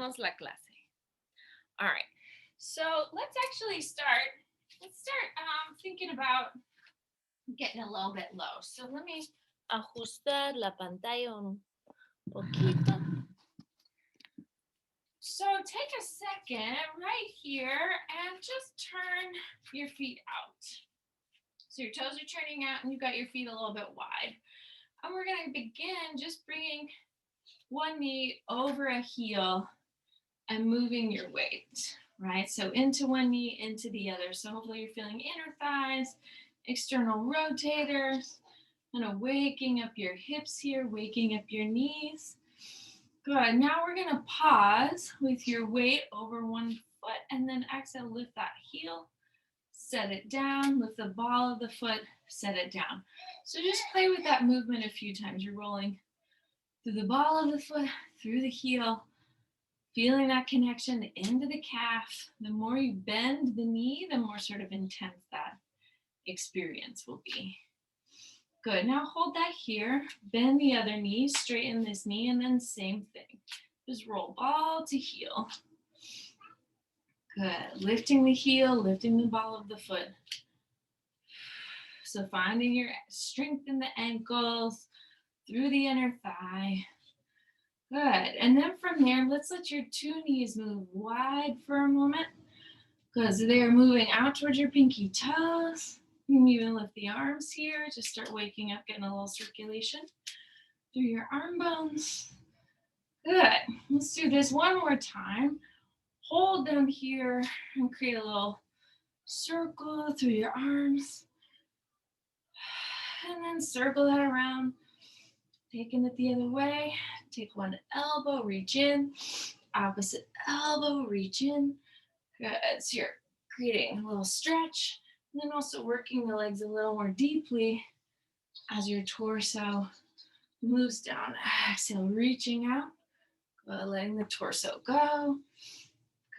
Empezamos la clase. All right. So let's actually start. Let's start thinking about getting a little bit low. So let me ajustar la pantalla un poquito. So take a second right here and just turn your feet out. So your toes are turning out and you've got your feet a little bit wide. And we're going to begin just bringing one knee over a heel and moving your weight, right? So into one knee, into the other. So hopefully you're feeling inner thighs, external rotators, kind of waking up your hips here, waking up your knees. Good. Now we're going to pause with your weight over one foot and then exhale, lift that heel, set it down, lift the ball of the foot, set it down. So just play with that movement a few times. You're rolling through the ball of the foot, through the heel, feeling that connection into the calf. The more you bend the knee, the more sort of intense that experience will be. Good. Now hold that here. Bend the other knee, straighten this knee, and then same thing. Just roll ball to heel. Good. Lifting the heel, lifting the ball of the foot. So finding your strength in the ankles, through the inner thigh. Good. And then from there, let's let your two knees move wide for a moment because they're moving out towards your pinky toes. You can even lift the arms here. Just start waking up, getting a little circulation through your arm bones. Good. Let's do this one more time. Hold down here and create a little circle through your arms. And then circle that around. Taking it the other way. Take one elbow, reach in. Opposite elbow, reach in. Good. So you're creating a little stretch. And then also working the legs a little more deeply as your torso moves down. Exhale, reaching out. Good. Letting the torso go.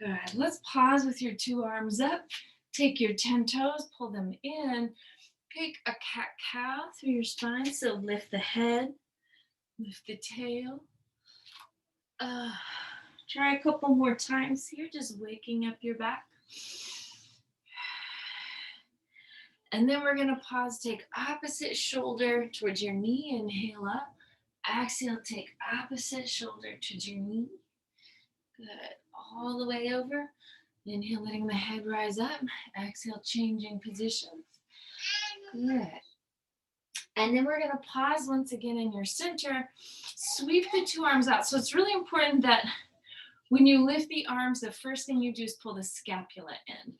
Good. Let's pause with your two arms up. Take your 10 toes, pull them in. Pick a cat-cow through your spine. So lift the head, lift the tail. Try a couple more times here, just waking up your back. And then we're going to pause, take opposite shoulder towards your knee, inhale up. Exhale, take opposite shoulder towards your knee. Good. All the way over. Inhale, letting the head rise up. Exhale, changing positions. Good. And then we're going to pause once again in your center. Sweep the two arms out. So it's really important that when you lift the arms, the first thing you do is pull the scapula in.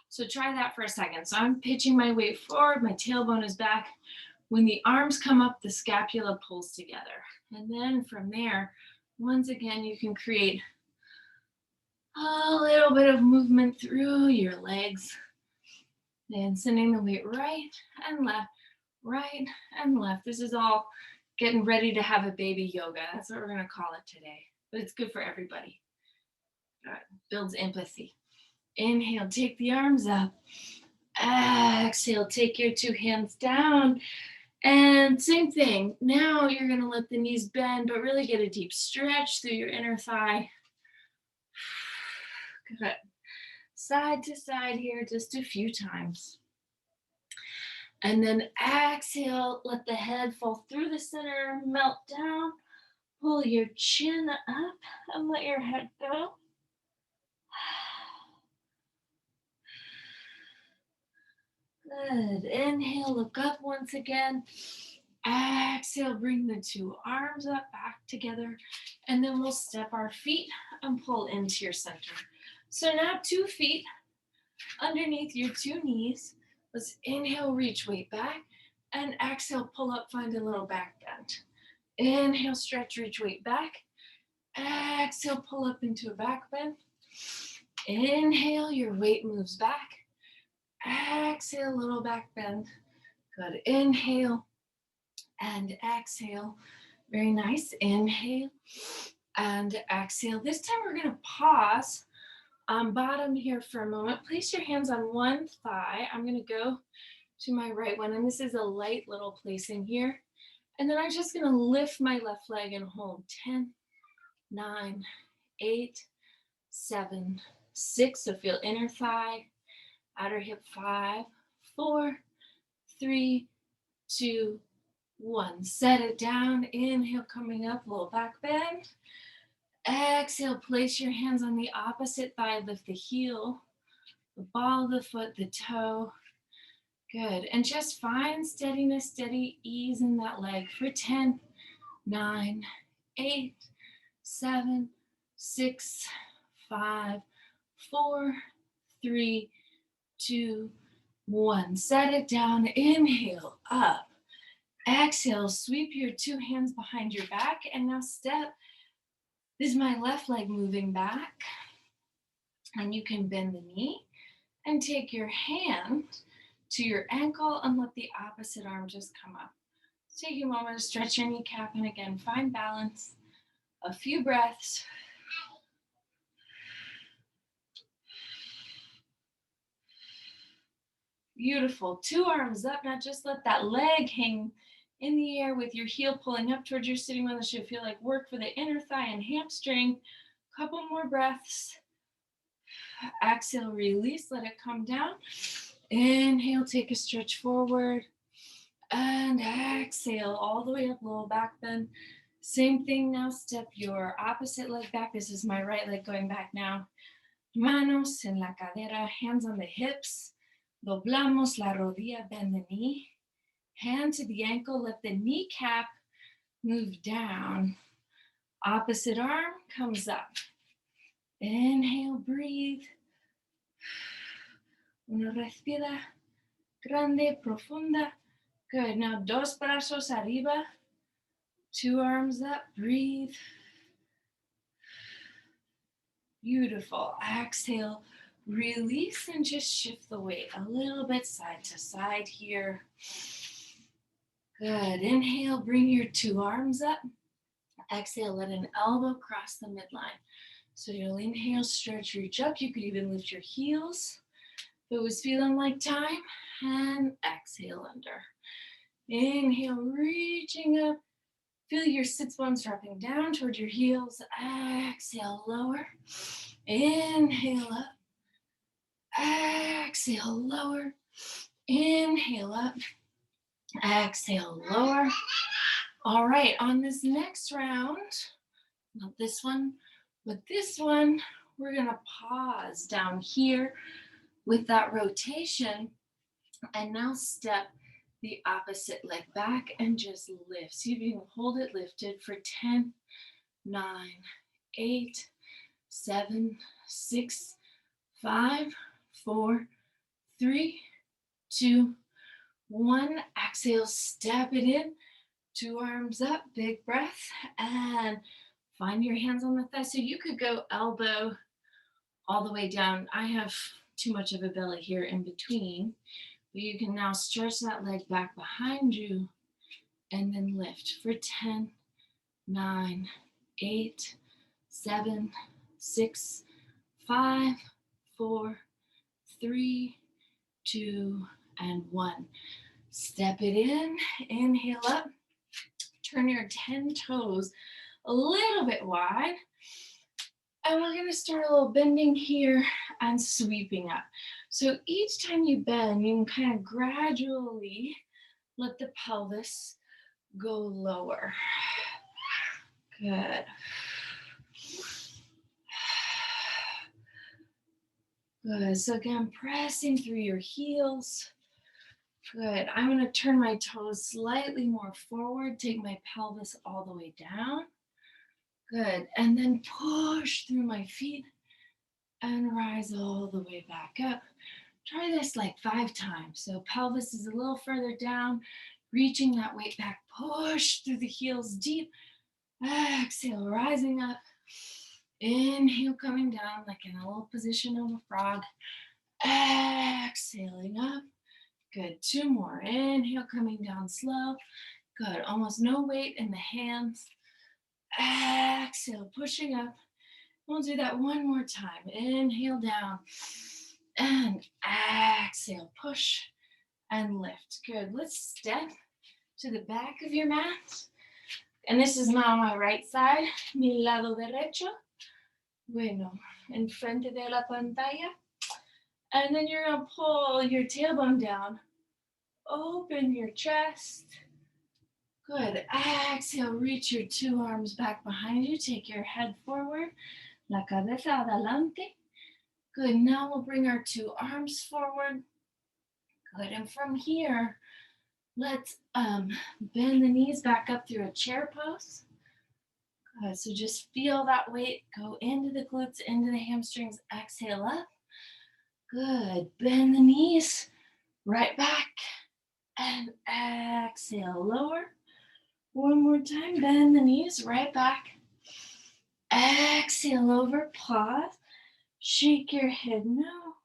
So try that for a second. So I'm pitching my weight forward, my tailbone is back. When the arms come up, the scapula pulls together. And then from there, once again, you can create a little bit of movement through your legs. Then sending the weight right and left, right and left. This is all getting ready to have a baby yoga. That's what we're going to call it today. But it's good for everybody. Good. Builds empathy. Inhale, take the arms up. Exhale, take your two hands down. And same thing. Now you're going to let the knees bend, but really get a deep stretch through your inner thigh. Good. Side to side here, just a few times. And then exhale, let the head fall through the center, melt down. Pull your chin up and let your head go. Good. Inhale, look up once again. Exhale, bring the two arms up, back together. And then we'll step our feet and pull into your center. So now 2 feet underneath your 2 knees. Let's inhale, reach weight back. And exhale, pull up, find a little back bend. Inhale, stretch, reach weight back. Exhale, pull up into a back bend. Inhale, your weight moves back. Exhale, little back bend. Good. Inhale and exhale. Very nice. Inhale and exhale. This time we're going to pause on bottom here for a moment. Place your hands on one thigh. I'm going to go to my right one, and this is a light little placing here. And then I'm just going to lift my left leg and hold 10, 9, 8, 7, 6. So feel inner thigh, outer hip. 5, 4, 3, 2, 1. Set it down. Inhale, coming up, low back bend. Exhale, place your hands on the opposite thigh. Lift the heel, the ball of the foot, the toe. Good. And just find steadiness, steady ease in that leg for 10, 9, 8, 7, 6, 5, 4, 3, 2, 1. Set it down. Inhale, up. Exhale, sweep your two hands behind your back. And now step. This is my left leg moving back. And you can bend the knee and take your hand to your ankle and let the opposite arm just come up. Take a moment to stretch your kneecap and again, find balance. A few breaths. Beautiful. Two arms up. Now just let that leg hang in the air with your heel pulling up towards your sitting bone. This should feel like work for the inner thigh and hamstring. Couple more breaths. Exhale, release, let it come down. Inhale, take a stretch forward. And exhale, all the way up, low back bend. Same thing now, step your opposite leg back. This is my right leg going back now. Manos en la cadera, hands on the hips. Doblamos la rodilla, bend the knee. Hand to the ankle, let the kneecap move down. Opposite arm comes up. Inhale, breathe. Una respira grande, profunda. Good. Now, dos brazos arriba. Two arms up. Breathe. Beautiful. Exhale. Release and just shift the weight a little bit side to side here. Good. Inhale. Bring your two arms up. Exhale. Let an elbow cross the midline. So you'll inhale, stretch, reach up. You could even lift your heels if it was feeling like time. And exhale under. Inhale, reaching up. Feel your sits bones dropping down toward your heels. Exhale, lower. Inhale up. Exhale, lower. Inhale up. Exhale, lower. All right, on this next round, not this one, but this one, we're gonna pause down here with that rotation and now step the opposite leg back and just lift. See if you can hold it lifted for 10, 9, 8, 7, 6, 5, 4, 3, 2, 1. Exhale, step it in. Two arms up, big breath, and find your hands on the thighs. So you could go elbow all the way down. I have too much of a belly here in between. But you can now stretch that leg back behind you and then lift for 10, 9, 8, 7, 6, 5, 4, 3, 2, and 1. Step it in, inhale up, turn your 10 toes a little bit wide. And we're gonna start a little bending here and sweeping up. So each time you bend, you can kind of gradually let the pelvis go lower. Good. Good. So again, pressing through your heels. Good. I'm going to turn my toes slightly more forward, take my pelvis all the way down. Good. And then push through my feet and rise all the way back up. Try this like 5 times. So pelvis is a little further down, reaching that weight back. Push through the heels deep. Exhale, rising up. Inhale, coming down like in a little position of a frog. Exhaling up. Good. 2 more. Inhale, coming down slow. Good. Almost no weight in the hands. Exhale, pushing up. We'll do that one more time. Inhale down. And exhale, push and lift. Good. Let's step to the back of your mat. And this is now my right side, mi lado derecho. Bueno, enfrente de la pantalla. And then you're gonna pull your tailbone down. Open your chest. Good. Exhale, reach your two arms back behind you. Take your head forward. La cabeza adelante. Good. Now we'll bring our two arms forward. Good. And from here, let's bend the knees back up through a chair pose. Good. So just feel that weight go into the glutes, into the hamstrings. Exhale up. Good. Bend the knees. Right back. And exhale. Lower. One more time. Bend the knees. Right back. Exhale over. Pause. Shake your head no.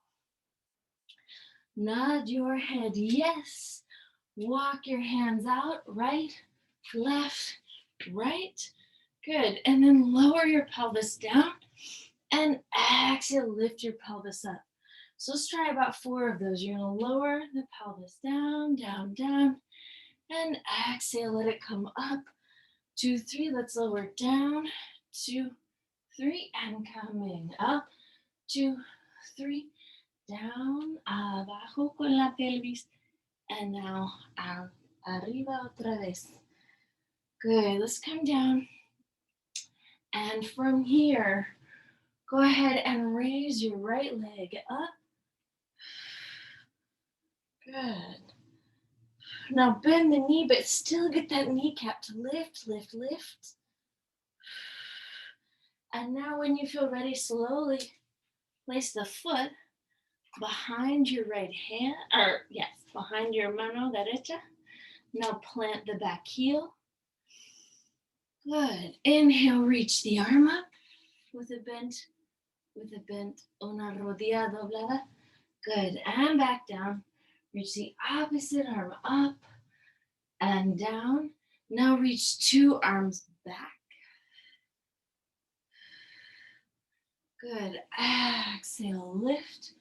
Nod your head yes. Walk your hands out. Right, left, right. Good. And then lower your pelvis down. And exhale, lift your pelvis up. So let's try about 4 of those. You're going to lower the pelvis down, down, down. And exhale, let it come up. 2, 3. Let's lower down. 2, 3. And coming up. 2, 3. Down, abajo con la pelvis. And now arriba otra vez. Good. Let's come down. And from here, go ahead and raise your right leg up. Good. Now bend the knee, but still get that kneecap to lift, lift, lift. And now when you feel ready, slowly place the foot behind your right hand, or yes, behind your mano derecha. Now plant the back heel. Good. Inhale, reach the arm up with a bent, una rodilla doblada. Good. And back down. Reach the opposite arm up and down. Now reach 2 arms back. Good. Exhale, lift.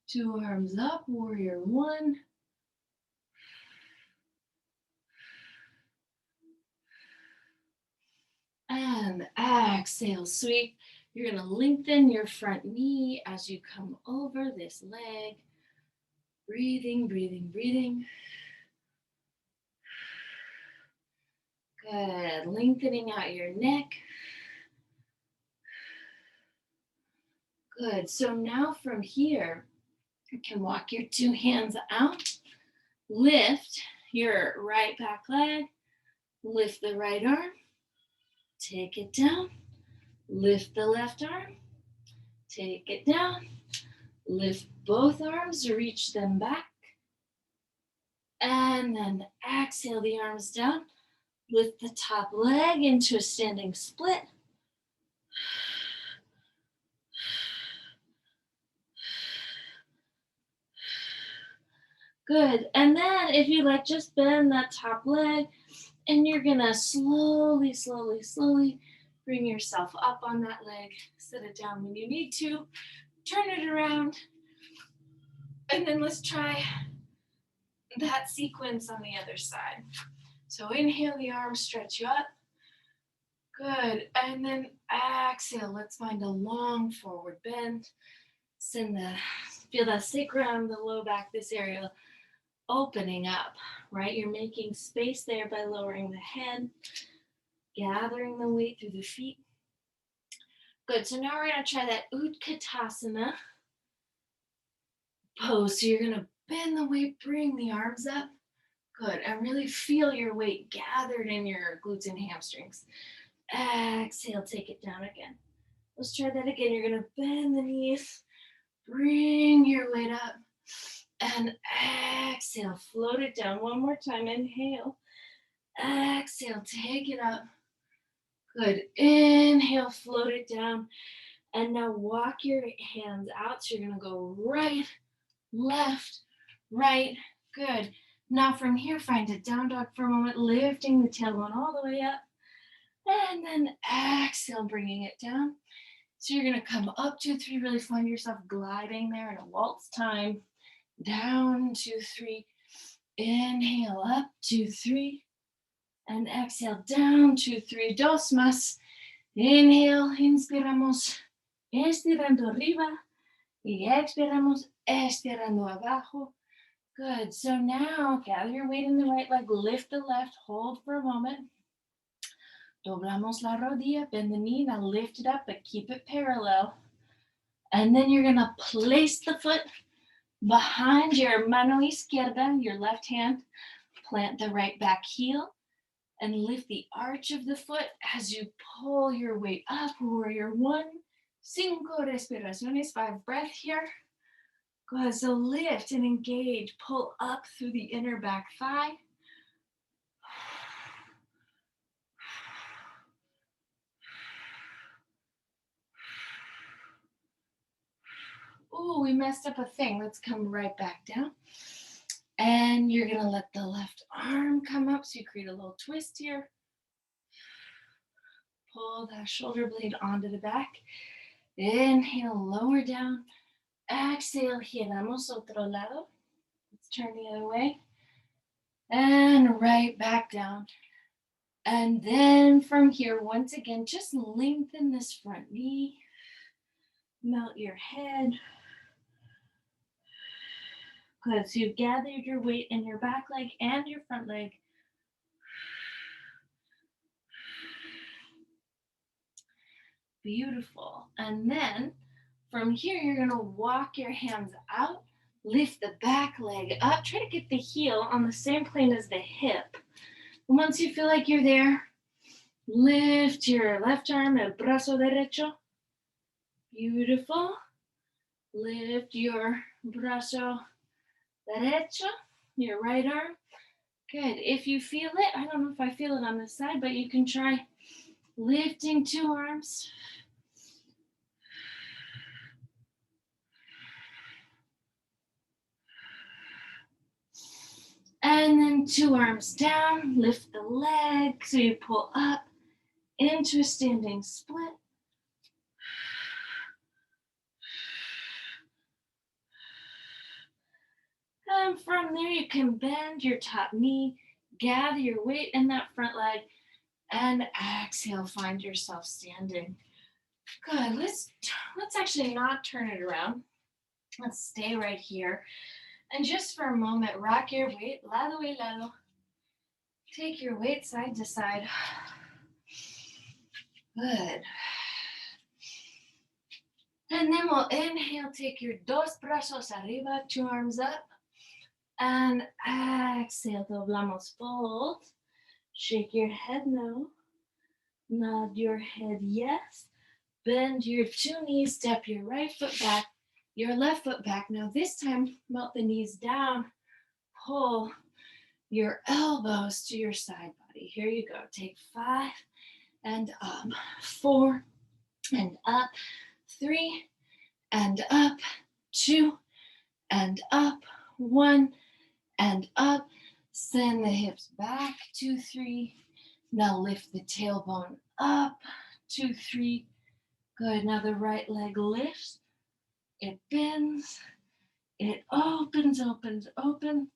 2 arms up, warrior 1. And exhale, sweep. You're going to lengthen your front knee as you come over this leg. Breathing, breathing, breathing. Good. Lengthening out your neck. Good. So now from here, you can walk your 2 hands out. Lift your right back leg. Lift the right arm. Take it down. Lift the left arm. Take it down. Lift both arms. Reach them back. And then exhale the arms down. Lift the top leg into a standing split. Good. And then if you like, just bend that top leg and you're going to slowly, slowly, slowly bring yourself up on that leg. Set it down when you need to. Turn it around. And then let's try that sequence on the other side. So inhale the arms, stretch you up. Good. And then exhale. Let's find a long forward bend. Feel the sacrum, the low back, this area opening up, right? You're making space there by lowering the head, gathering the weight through the feet. Good. So now we're going to try that Utkatasana pose. So you're going to bend the weight, bring the arms up. Good. And really feel your weight gathered in your glutes and hamstrings. Exhale, take it down again. Let's try that again. You're going to bend the knees, bring your weight up, and exhale, float it down. One more time. Inhale. Exhale, take it up. Good. Inhale, float it down. And now walk your hands out. So you're going to go right, left, right. Good. Now from here, find a down dog for a moment, lifting the tailbone all the way up. And then exhale, bringing it down. So you're going to come up 2, 3, really find yourself gliding there in a waltz time. Down, 2, 3. Inhale, up, 2, 3. And exhale, down, 2, 3. Dos más. Inhale, inspiramos. estirando arriba y expiramos, estirando abajo. Good. So now gather your weight in the right leg, lift the left, hold for a moment. Doblamos la rodilla, bend the knee, now lift it up, but keep it parallel. And then you're gonna place the foot behind your mano izquierda, your left hand, plant the right back heel, and lift the arch of the foot as you pull your weight up, warrior one. 5 respiraciones, 5 breath here. Go ahead, so lift and engage, pull up through the inner back thigh. Ooh, we messed up a thing. Let's come right back down. And you're gonna let the left arm come up so you create a little twist here. Pull that shoulder blade onto the back. Inhale, lower down. Exhale, giramos otro lado. Let's turn the other way. And right back down. And then from here, once again, just lengthen this front knee. Melt your head. Good. So you've gathered your weight in your back leg and your front leg. Beautiful. And then from here, you're going to walk your hands out, lift the back leg up, try to get the heel on the same plane as the hip. And once you feel like you're there, lift your left arm, el brazo derecho. Beautiful. Lift your brazo derecho, your right arm. Good. If you feel it, I don't know if I feel it on this side, but you can try lifting 2 arms. And then 2 arms down, lift the leg so you pull up into a standing split. And from there you can bend your top knee, gather your weight in that front leg, and exhale, find yourself standing. Good. Let's actually not turn it around. Let's stay right here. And just for a moment, rock your weight, lado y lado. Take your weight side to side. Good. And then we'll inhale, take your dos brazos arriba, 2 arms up. And exhale, doblamos, fold. Shake your head no. Nod your head yes. Bend your 2 knees, step your right foot back, your left foot back. Now this time, melt the knees down. Pull your elbows to your side body. Here you go. Take 5 and up, 4 and up, 3 and up, 2 and up, 1 and up. Send the hips back, 2, 3. Now lift the tailbone up, 2, 3. Good. Now the right leg lifts. It bends. It opens, opens, open.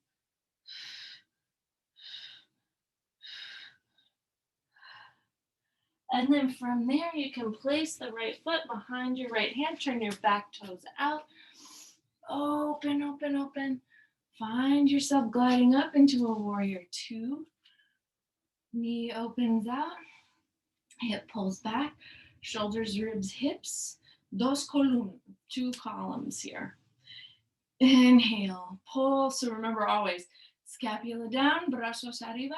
And then from there, you can place the right foot behind your right hand. Turn your back toes out. Open, open, open. Find yourself gliding up into a warrior 2. Knee opens out. Hip pulls back. Shoulders, ribs, hips. 2 columnas, 2 columns here. Inhale, pull. So remember always, scapula down, brazos arriba.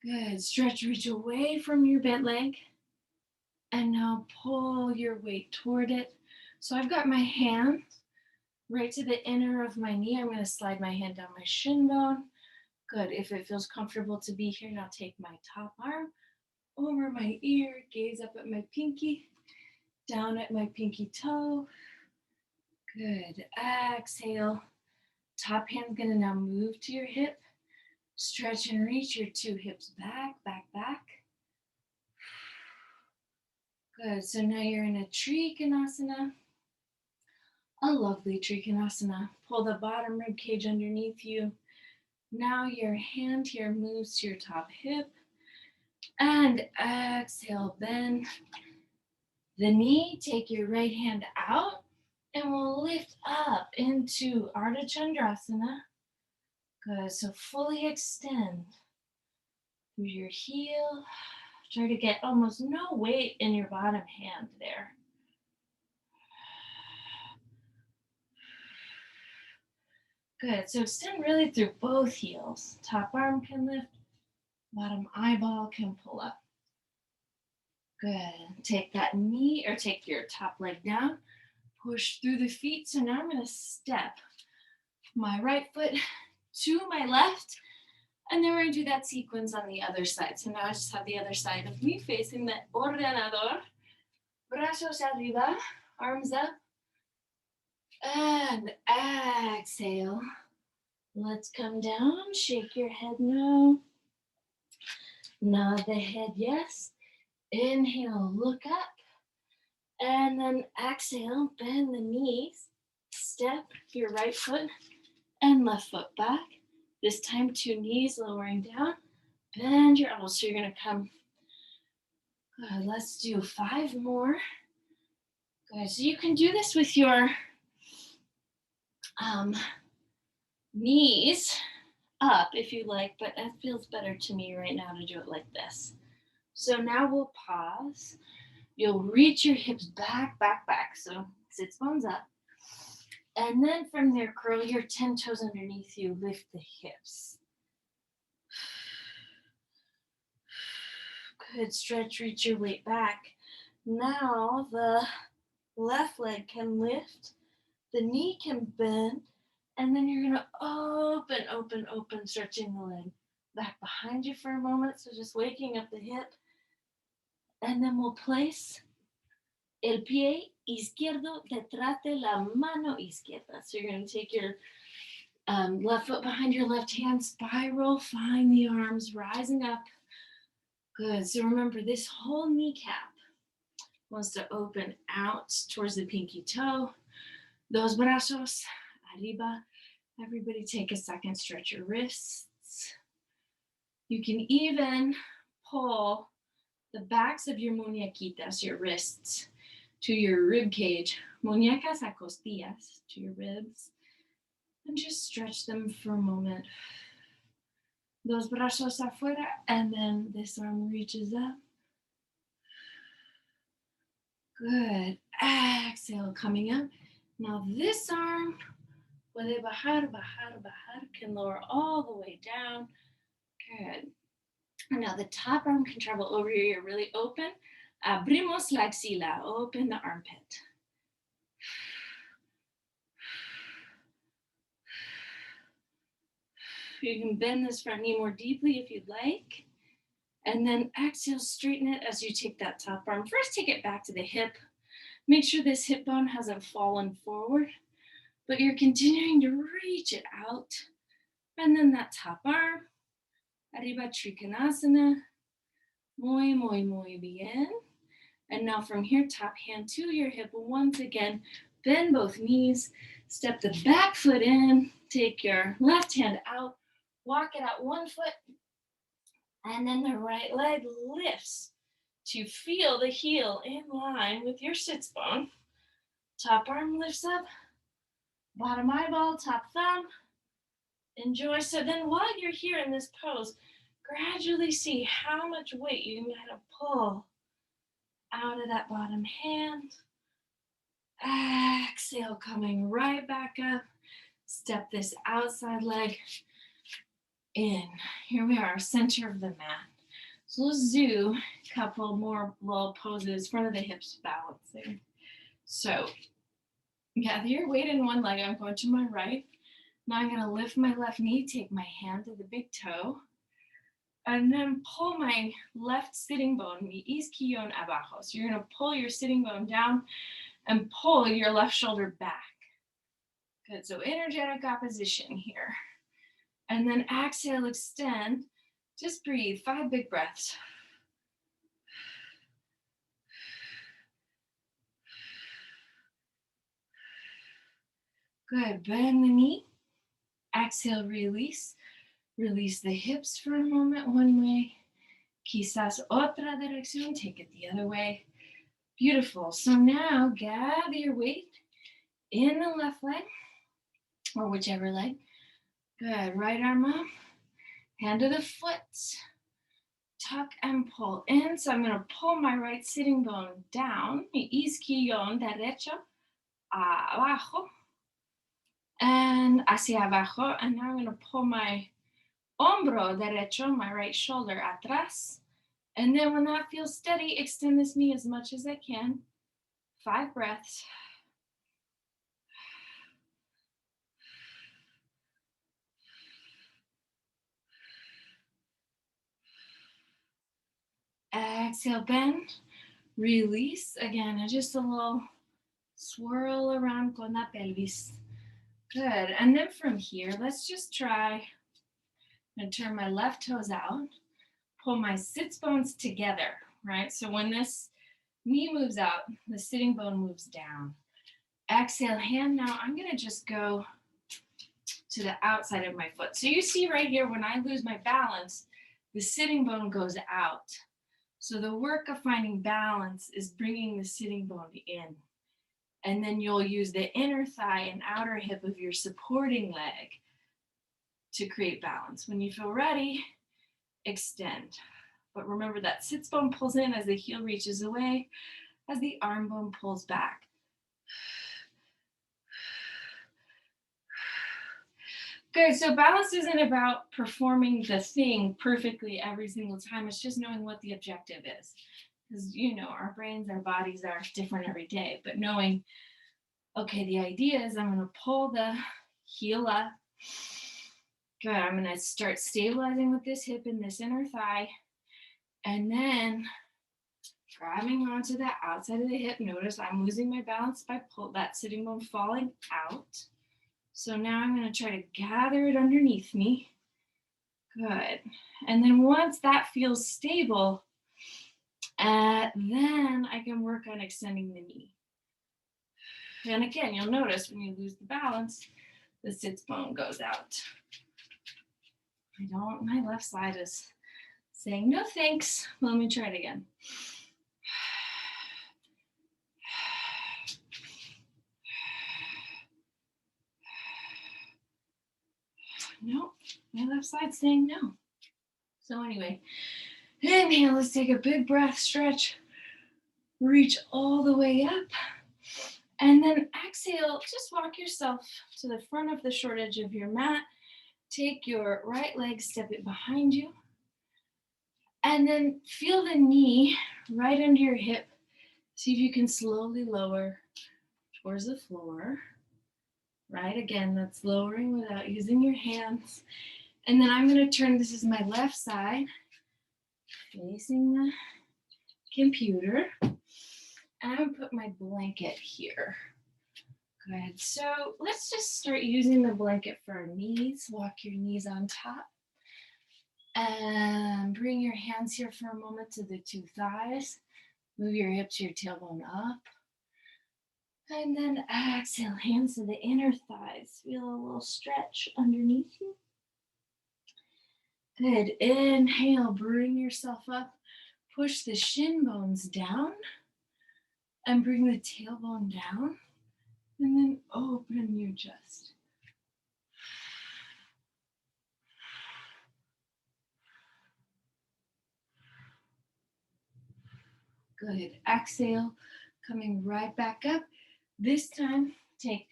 Good. Stretch, reach away from your bent leg. And now pull your weight toward it. So I've got my hand right to the inner of my knee. I'm going to slide my hand down my shin bone. Good. If it feels comfortable to be here, now take my top arm over my ear, gaze up at my pinky, down at my pinky toe. Good. Exhale. Top hand's going to now move to your hip. Stretch and reach your 2 hips back, back, back. Good. So now you're in a Trikonasana. A lovely Trikonasana. Pull the bottom rib cage underneath you. Now your hand here moves to your top hip. And exhale, bend. the knee. Take your right hand out and we'll lift up into Urdhvajanarasana. Good, so fully extend through your heel. Try to get almost no weight in your bottom hand there. Good, so extend really through both heels. Top arm can lift, bottom eyeball can pull up. Good, take that knee or take your top leg down, push through the feet. So now I'm gonna step my right foot to my left, and then we're gonna do that sequence on the other side. So now I just have the other side of me facing the ordenador. Brazos arriba, arms up, and exhale. Let's come down, shake your head no. Nod the head yes. Inhale, look up. And then exhale, bend the knees. Step your right foot and left foot back. This time, 2 knees lowering down. Bend your elbows. So you're going to come. Good. Let's do 5 more. Good. So you can do this with your knees up if you like, but it feels better to me right now to do it like this. So now we'll pause. You'll reach your hips back, back, back. So sits bones up. And then from there, curl your 10 toes underneath you. Lift the hips. Good. Stretch, reach your weight back. Now the left leg can lift. The knee can bend. And then you're going to open, open, open, stretching the leg back behind you for a moment. So just waking up the hip. And then we'll place el pie izquierdo detrás de la mano izquierda. So you're going to take your left foot behind your left hand, spiral, find the arms rising up. Good. So remember, this whole kneecap wants to open out towards the pinky toe. Dos brazos arriba. Everybody take a second, stretch your wrists. You can even pull the backs of your muñequitas, your wrists, to your rib cage. Muñecas a costillas, to your ribs. And just stretch them for a moment. Dos brazos afuera, and then this arm reaches up. Good. Exhale, coming up. Now this arm, puede bajar, bajar, bajar, can lower all the way down. Good. And now the top arm can travel over here. You're really open. Abrimos la axila. Open the armpit. You can bend this front knee more deeply if you'd like. And then exhale, straighten it as you take that top arm. First, take it back to the hip. Make sure this hip bone hasn't fallen forward, but you're continuing to reach it out. And then that top arm. Arriba Trikonasana. Muy, muy, muy bien. And now from here, top hand to your hip. Once again, bend both knees. Step the back foot in. Take your left hand out. Walk it out one foot. And then the right leg lifts to feel the heel in line with your sits bone. Top arm lifts up. Bottom eyeball, top thumb. Enjoy. So then while you're here in this pose, gradually see how much weight you can kind of pull out of that bottom hand. Exhale, coming right back up. Step this outside leg in. Here we are, center of the mat. So let's do a couple more little poses, front of the hips balancing. So gather your weight in one leg. I'm going to my right. Now I'm going to lift my left knee, take my hand to the big toe, and then pull my left sitting bone, mi isquillón abajo. So you're going to pull your sitting bone down and pull your left shoulder back. Good, so energetic opposition here. And then exhale, extend. Just breathe, 5 big breaths. Good, bend the knee. Exhale, release. Release the hips for a moment, one way. Quizás otra dirección, take it the other way. Beautiful. So now gather your weight in the left leg or whichever leg. Good. Right arm up, hand to the foot. Tuck and pull in. So I'm going to pull my right sitting bone down. Mi isquillón derecho abajo and hacia abajo. And now I'm going to pull my hombro derecho, my right shoulder, atrás. And then when that feels steady, extend this knee as much as I can. 5 breaths. Exhale, bend, release. Again, and just a little swirl around con la pelvis. Good. And then from here, let's just try. I'm going to turn my left toes out, pull my sits bones together, right? So when this knee moves out, the sitting bone moves down. Exhale, hand. Now I'm going to just go to the outside of my foot. So you see right here, when I lose my balance, the sitting bone goes out. So the work of finding balance is bringing the sitting bone in. And then you'll use the inner thigh and outer hip of your supporting leg to create balance. When you feel ready, extend. But remember that sits bone pulls in as the heel reaches away, as the arm bone pulls back. Good, so balance isn't about performing the thing perfectly every single time. It's just knowing what the objective is. Because, our brains, our bodies are different every day. But knowing, okay, the idea is I'm going to pull the heel up. Good, I'm going to start stabilizing with this hip and this inner thigh. And then grabbing onto the outside of the hip. Notice I'm losing my balance by that sitting bone falling out. So now I'm going to try to gather it underneath me. Good. And then once that feels stable, then I can work on extending the knee. And again, you'll notice when you lose the balance, the sits bone goes out. My left side is saying no thanks. Let me try it again. No, my left side's saying no. So anyway, inhale, let's take a big breath, stretch, reach all the way up. And then exhale, just walk yourself to the front of the short edge of your mat. Take your right leg, step it behind you. And then feel the knee right under your hip. See if you can slowly lower towards the floor. Right, again, that's lowering without using your hands. And then I'm going to turn, this is my left side, facing the computer. And I'm going to put my blanket here. Good, so let's just start using the blanket for our knees. Walk your knees on top. And bring your hands here for a moment to the 2 thighs. Move your hips, your tailbone up. And then exhale, hands to the inner thighs. Feel a little stretch underneath you. Good. Inhale, bring yourself up. Push the shin bones down. And bring the tailbone down. And then open your chest. Good. Exhale, coming right back up. This time, take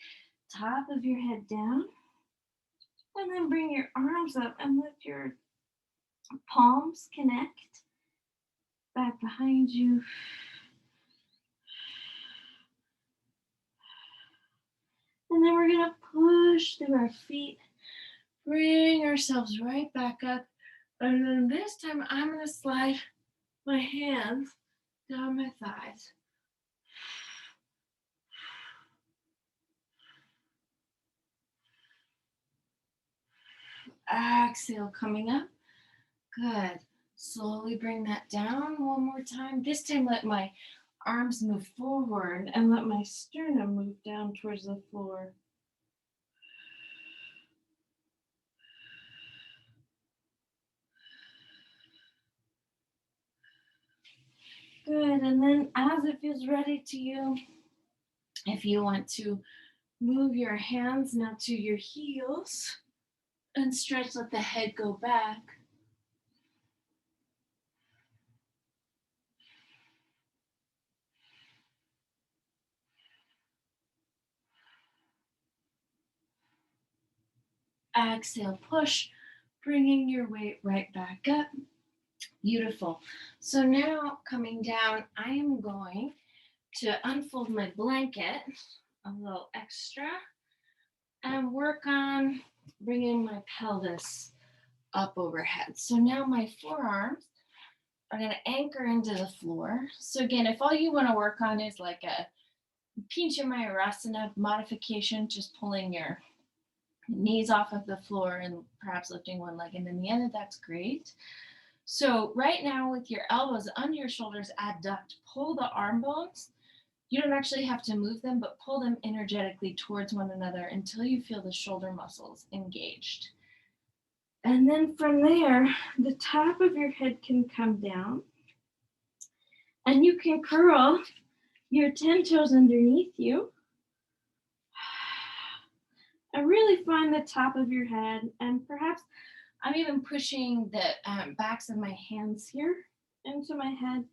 top of your head down. And then bring your arms up and let your palms connect back behind you. And then we're going to push through our feet, bring ourselves right back up. And then this time I'm going to slide my hands down my thighs. Exhale, coming up. Good. Slowly bring that down one more time. This time let my arms move forward and let my sternum move down towards the floor. Good, and then as it feels ready to you, if you want to move your hands now to your heels and stretch, let the head go back. Exhale, push, bringing your weight right back up. Beautiful. So now coming down, I am going to unfold my blanket a little extra and work on bringing my pelvis up overhead. So now my forearms are going to anchor into the floor. So again, if all you want to work on is like a Urdhvajanarasana modification, just pulling your knees off of the floor and perhaps lifting one leg and then the other, that's great. So right now with your elbows under your shoulders, adduct, pull the arm bones. You don't actually have to move them, but pull them energetically towards one another until you feel the shoulder muscles engaged. And then from there, the top of your head can come down and you can curl your 10 toes underneath you. And really find the top of your head, and perhaps I'm even pushing the backs of my hands here into my head.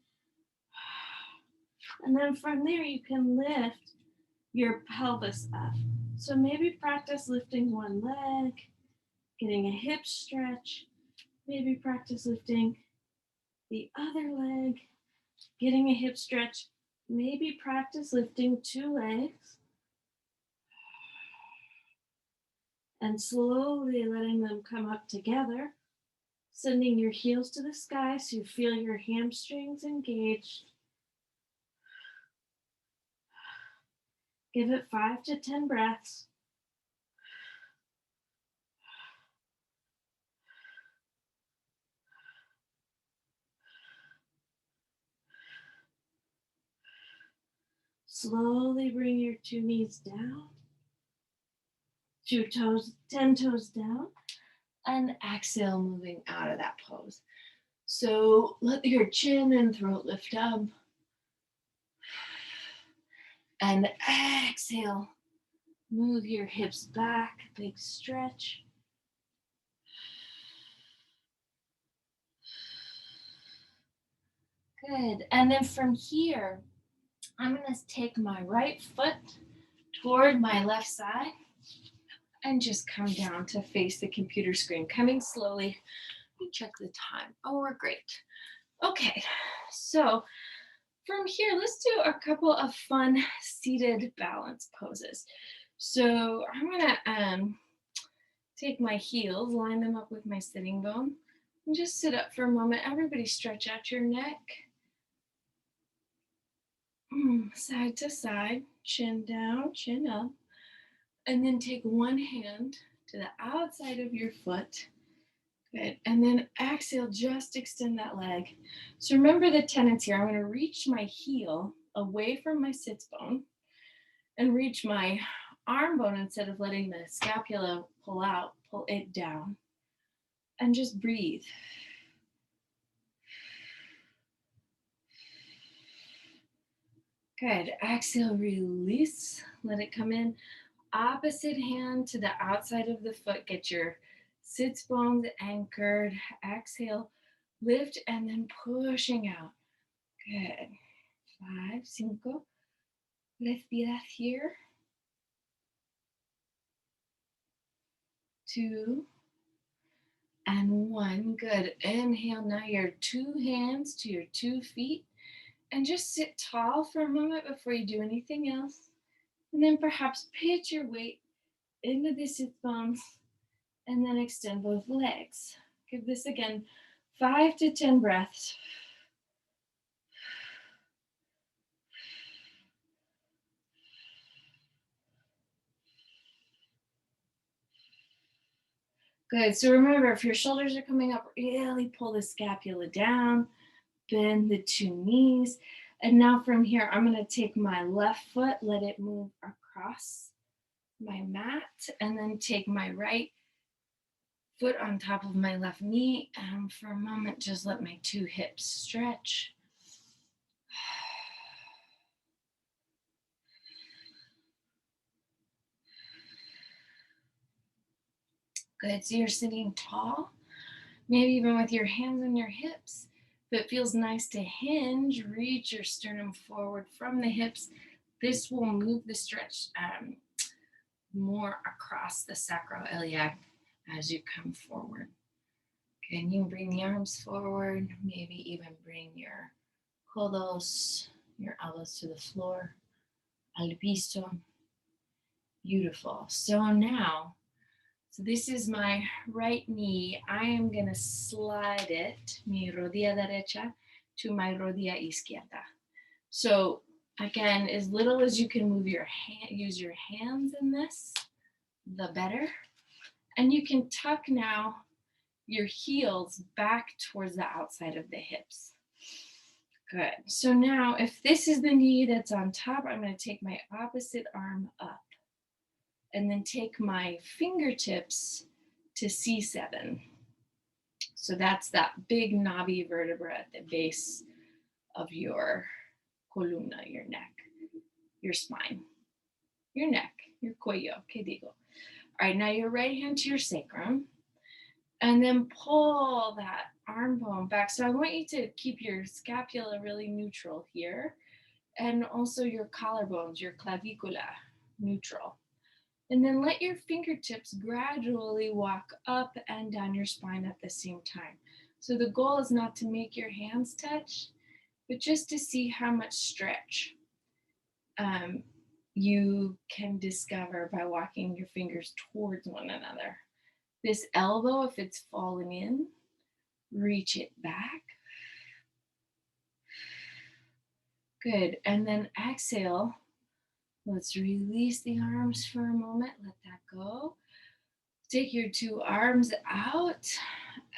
And then from there, you can lift your pelvis up. So maybe practice lifting one leg, getting a hip stretch. Maybe practice lifting the other leg, getting a hip stretch. Maybe practice lifting two legs and slowly letting them come up together, sending your heels to the sky so you feel your hamstrings engaged. Give it 5 to 10 breaths. Slowly bring your two knees down, 10 toes down, and exhale, moving out of that pose. So let your chin and throat lift up. And exhale, move your hips back, big stretch. Good. And then from here, I'm going to take my right foot toward my left side and just come down to face the computer screen, coming slowly. Let me check the time. Oh, we're great. Okay, so from here, let's do a couple of fun seated balance poses. So I'm gonna take my heels, line them up with my sitting bone, and just sit up for a moment. Everybody stretch out your neck. Side to side, chin down, chin up. And then take one hand to the outside of your foot. Good. And then exhale, just extend that leg. So remember the tendency here. I'm going to reach my heel away from my sits bone and reach my arm bone instead of letting the scapula pull out, pull it down. And just breathe. Good. Exhale, release. Let it come in. Opposite hand to the outside of the foot. Get your sits bones anchored. Exhale, lift, and then pushing out. Good. 5, 5. Respira here. 2 and 1. Good. Inhale. Now your two hands to your 2 feet. And just sit tall for a moment before you do anything else. And then perhaps pitch your weight into the sit bones. And then extend both legs. Give this again 5 to 10 breaths. Good. So remember, if your shoulders are coming up, really pull the scapula down, bend the two knees. And now from here, I'm going to take my left foot, let it move across my mat, and then take my right foot on top of my left knee. And for a moment, just let my two hips stretch. Good, so you're sitting tall, maybe even with your hands on your hips. If it feels nice to hinge, reach your sternum forward from the hips. This will move the stretch more across the sacroiliac as you come forward. Okay, and you can bring the arms forward, maybe even bring your codos, your elbows to the floor, al piso. Beautiful. So this is my right knee. I am going to slide it, mi rodilla derecha, to my rodilla izquierda. So again, as little as you can move your hand, use your hands in this, the better. And you can tuck now your heels back towards the outside of the hips. Good. So now if this is the knee that's on top, I'm going to take my opposite arm up and then take my fingertips to C7. So that's that big knobby vertebra at the base of your columna, your neck, your spine, your neck, your cuello, que digo. All right, now your right hand to your sacrum, and then pull that arm bone back. So I want you to keep your scapula really neutral here, and also your collarbones, your clavicula, neutral. And then let your fingertips gradually walk up and down your spine at the same time. So the goal is not to make your hands touch, but just to see how much stretch you can discover by walking your fingers towards one another. This elbow, if it's falling in, reach it back. Good. And then exhale. Let's release the arms for a moment. Let that go. Take your two arms out.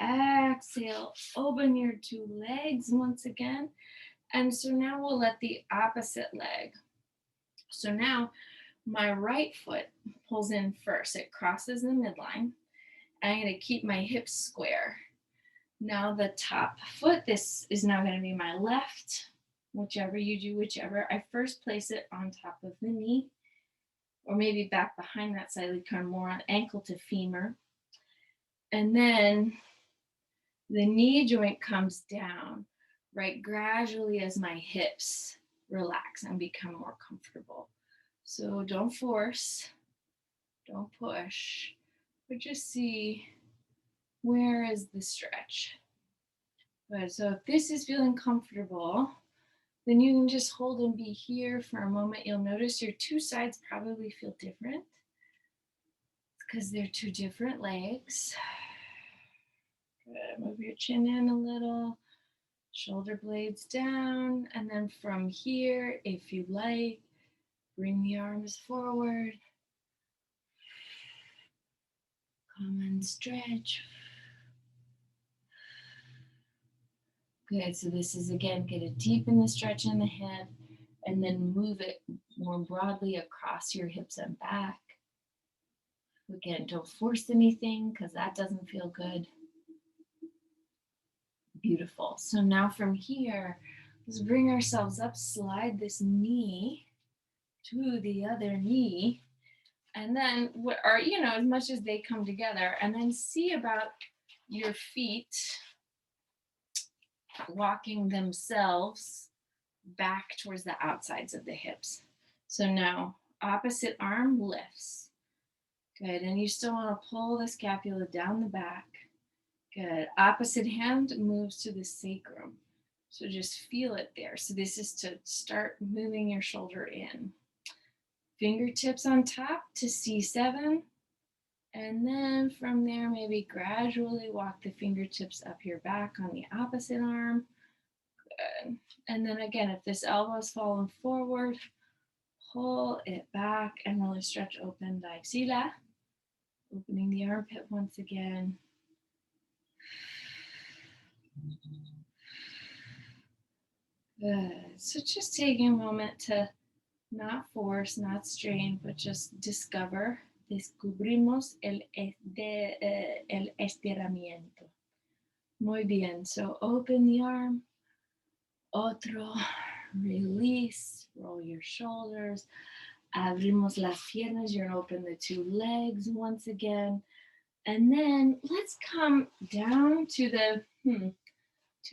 Exhale. Open your two legs once again. And so now we'll let the opposite leg. So now my right foot pulls in first. It crosses the midline. I'm going to keep my hips square. Now the top foot, this is now going to be my left. Whichever you do, whichever. I first place it on top of the knee, or maybe back behind that slightly, kind of more on ankle to femur. And then the knee joint comes down, right, gradually as my hips relax and become more comfortable. So don't force, don't push, but just see where is the stretch. Good. So if this is feeling comfortable, then you can just hold and be here for a moment. You'll notice your two sides probably feel different because they're two different legs. Good. Move your chin in a little, shoulder blades down, and then from here, if you like, bring the arms forward. Come and stretch. Good, so this is again, get a deepen the stretch in the hip and then move it more broadly across your hips and back. Again, don't force anything because that doesn't feel good. Beautiful. So now from here, let's bring ourselves up, slide this knee to the other knee. And then what are, as much as they come together, and then see about your feet walking themselves back towards the outsides of the hips. So now opposite arm lifts. Good. And you still want to pull the scapula down the back. Good. Opposite hand moves to the sacrum. So just feel it there. So this is to start moving your shoulder in. Fingertips on top to C7. And then from there, maybe gradually walk the fingertips up your back on the opposite arm. Good. And then again, if this elbow is falling forward, pull it back and really stretch open the axilla. Opening the armpit once again. Good. So just taking a moment to not force, not strain, but just discover. Descubrimos el estiramiento. Muy bien. So open the arm. Otro. Release. Roll your shoulders. Abrimos las piernas. You're going to open the two legs once again. And then let's come down to the, do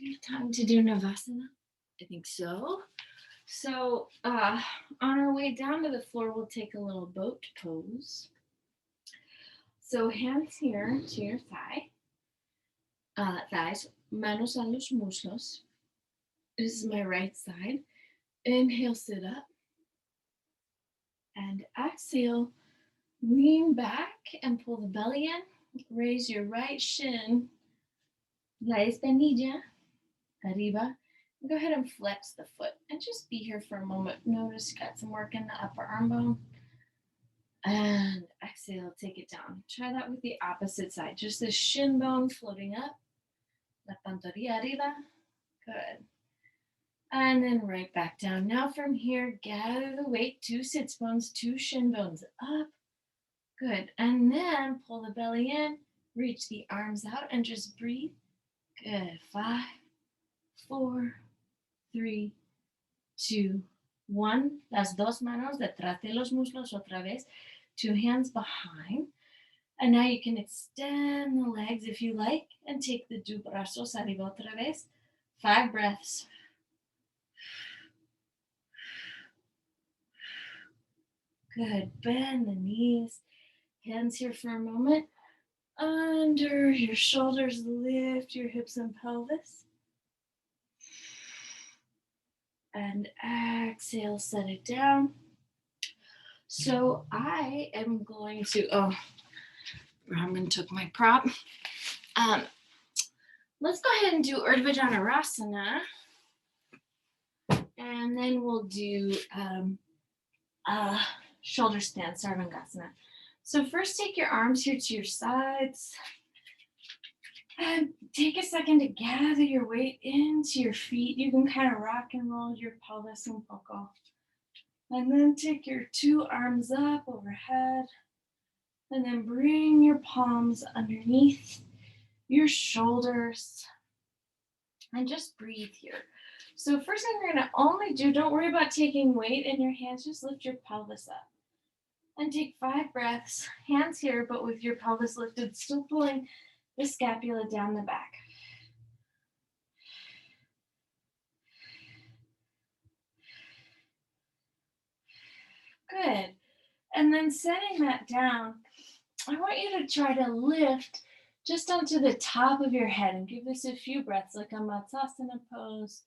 we have time to do Navasana? I think so. So on our way down to the floor, we'll take a little boat pose. So hands here to your thighs, manos a los muslos. This is my right side. Inhale, sit up. And exhale, lean back and pull the belly in. Raise your right shin, la espinilla, arriba. Go ahead and flex the foot and just be here for a moment. Notice got some work in the upper arm bone. And exhale, take it down. Try that with the opposite side. Just the shin bone floating up. La pantorrilla arriba. Good. And then right back down. Now from here, gather the weight, 2 sits bones, 2 shin bones up. Good. And then pull the belly in, reach the arms out and just breathe. Good. 5, 4, 3, 2, 1. Las dos manos detrás de los muslos otra vez. 2 hands behind. And now you can extend the legs if you like and take the dos brazos arriba otra vez. 5 breaths. Good. Bend the knees. Hands here for a moment. Under your shoulders, lift your hips and pelvis. And exhale, set it down. So I am going to, Brahman took my prop. Let's go ahead and do Urdhvajanarasana. And then we'll do shoulder stand, Sarvangasana. So first take your arms here to your sides. And take a second to gather your weight into your feet. You can kind of rock and roll your pelvis un poco. And then take your 2 arms up overhead. And then bring your palms underneath your shoulders. And just breathe here. So first thing we're going to only do, don't worry about taking weight in your hands. Just lift your pelvis up. And take 5 breaths. Hands here, but with your pelvis lifted, still pulling the scapula down the back. Good. And then setting that down, I want you to try to lift just onto the top of your head and give this a few breaths like a Utkatasana Pose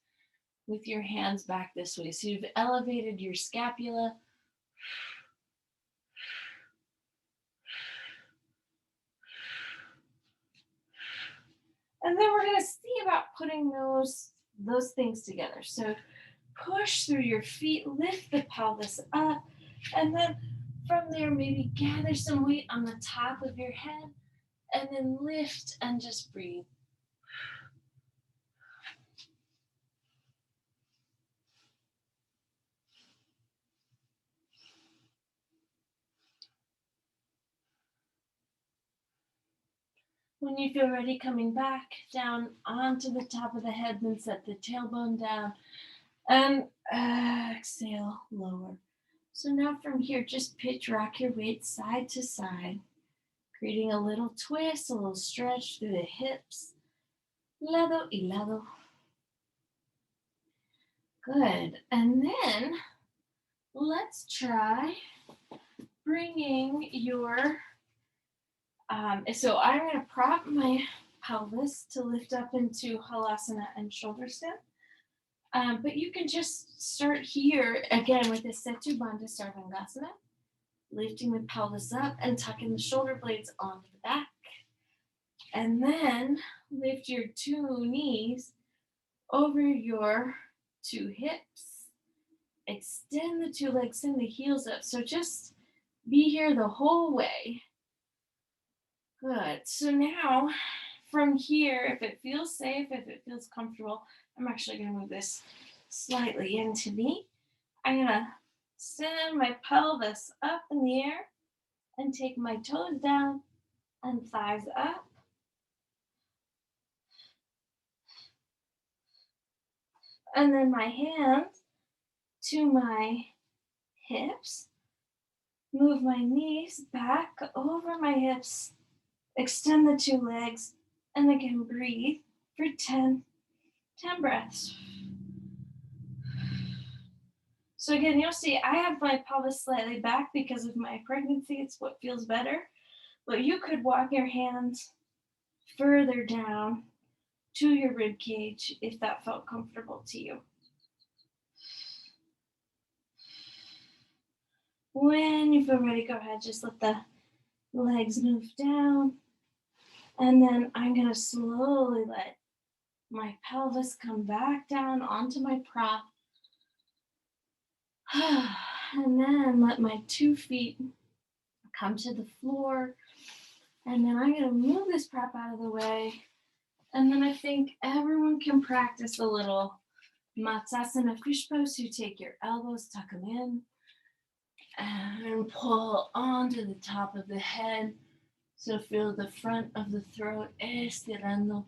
with your hands back this way. So you've elevated your scapula. And then we're going to see about putting those things together. So push through your feet, lift the pelvis up, and then from there, maybe gather some weight on the top of your head, and then lift and just breathe. When you feel ready, coming back down onto the top of the head, then set the tailbone down and exhale, lower. So now from here, just pitch, rock your weight side to side, creating a little twist, a little stretch through the hips, lado y lado. Good. And then let's try bringing your, so I'm going to prop my pelvis to lift up into Halasana and shoulder stand. But you can just start here again with the Setu Bandha Sarvangasana, lifting the pelvis up and tucking the shoulder blades onto the back. And then lift your 2 knees over your 2 hips. Extend the 2 legs, send the heels up. So just be here the whole way. Good. So now from here, if it feels safe, if it feels comfortable, I'm actually going to move this slightly into me. I'm going to send my pelvis up in the air and take my toes down and thighs up. And then my hands to my hips. Move my knees back over my hips Extend the two legs and again breathe for 10 breaths. So again, you'll see I have my pelvis slightly back because of my pregnancy. It's what feels better. But you could walk your hands further down to your rib cage if that felt comfortable to you. When you feel ready, go ahead, just let the legs move down. And then I'm going to slowly let my pelvis come back down onto my prop. And then let my 2 feet come to the floor. And then I'm going to move this prop out of the way. And then I think everyone can practice a little Matsasana fish pose. You take your elbows, tuck them in, and pull onto the top of the head. So feel the front of the throat estirando.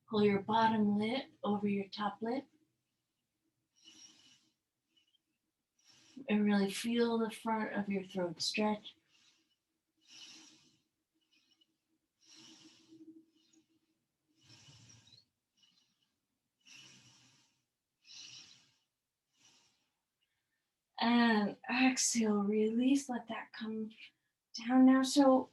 Pull your bottom lip over your top lip. And really feel the front of your throat stretch. And exhale, release, let that come down now. So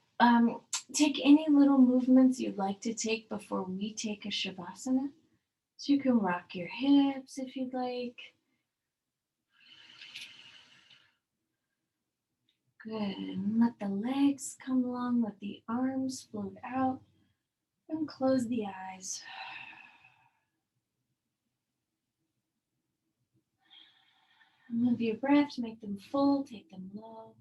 take any little movements you'd like to take before we take a Shavasana. So you can rock your hips if you'd like. Good, and let the legs come along, let the arms float out, and close the eyes. Move your breath, make them full, take them low.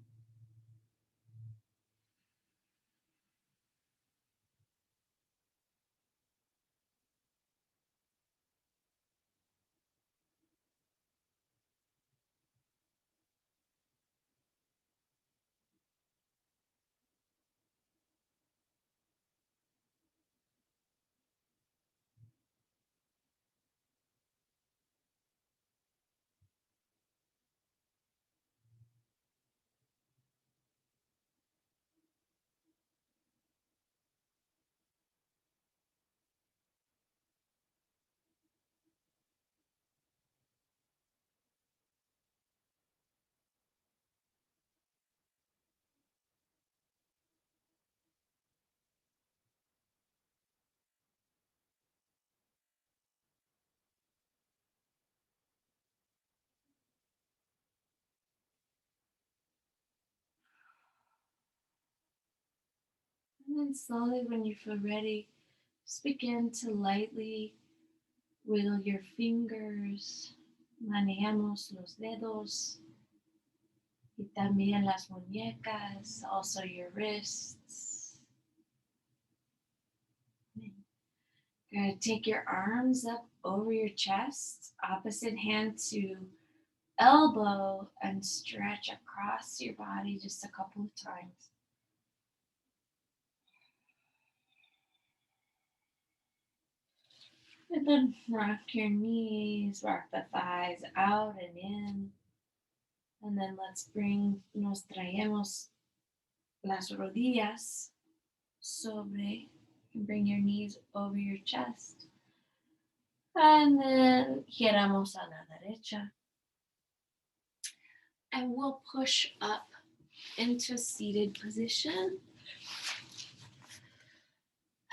And then slowly, when you feel ready, just begin to lightly wiggle your fingers. Manejamos los dedos. Y también las muñecas, also your wrists. Good. Take your arms up over your chest, opposite hand to elbow, and stretch across your body just a couple of times. And then rock your knees, rock the thighs out and in. And then let's nos traemos las rodillas sobre, and bring your knees over your chest. And then giramos a la derecha. And we'll push up into a seated position.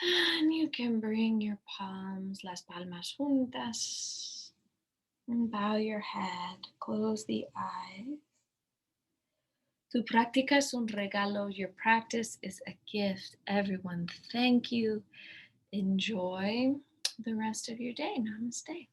And you can bring your palms, las palmas juntas, and bow your head, close the eyes. Tu práctica es un regalo. Your practice is a gift. Everyone, thank you. Enjoy the rest of your day. Namaste.